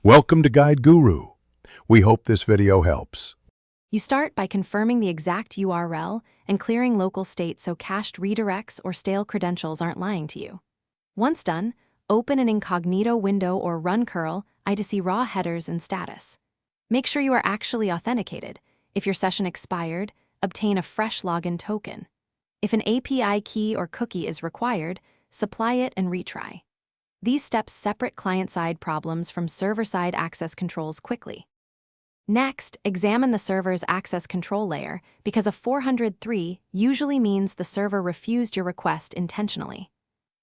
Welcome to Guide Guru. We hope this video helps. You start by confirming the exact URL and clearing local state so cached redirects or stale credentials aren't lying to you. Once done, open an incognito window or run curl to see raw headers and status. Make sure you are actually authenticated. If your session expired, obtain a fresh login token. If an API key or cookie is required, supply it and retry. These steps separate client-side problems from server-side access controls quickly. Next, examine the server's access control layer because a 403 usually means the server refused your request intentionally.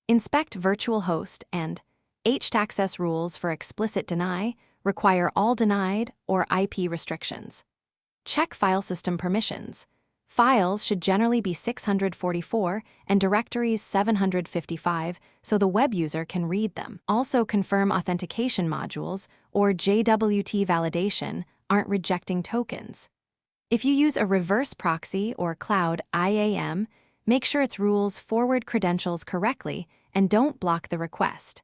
Inspect virtual host and htaccess rules for explicit deny, require all denied, or IP restrictions. Check file system permissions. Files should generally be 644 and directories 755 so the web user can read them. Also confirm authentication modules or JWT validation aren't rejecting tokens. If you use a reverse proxy or cloud IAM, make sure its rules forward credentials correctly and don't block the request.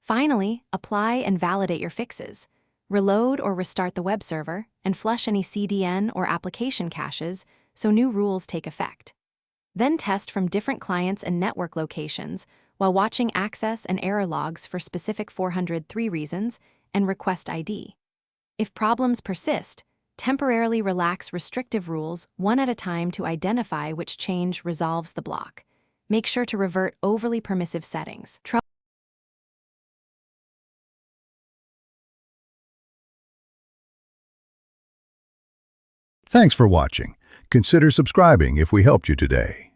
Finally, apply and validate your fixes. Reload or restart the web server and flush any CDN or application caches so new rules take effect. Then test from different clients and network locations while watching access and error logs for specific 403 reasons and request ID. If problems persist, temporarily relax restrictive rules one at a time to identify which change resolves the block. Make sure to revert overly permissive settings. Thanks for watching. Consider subscribing if we helped you today.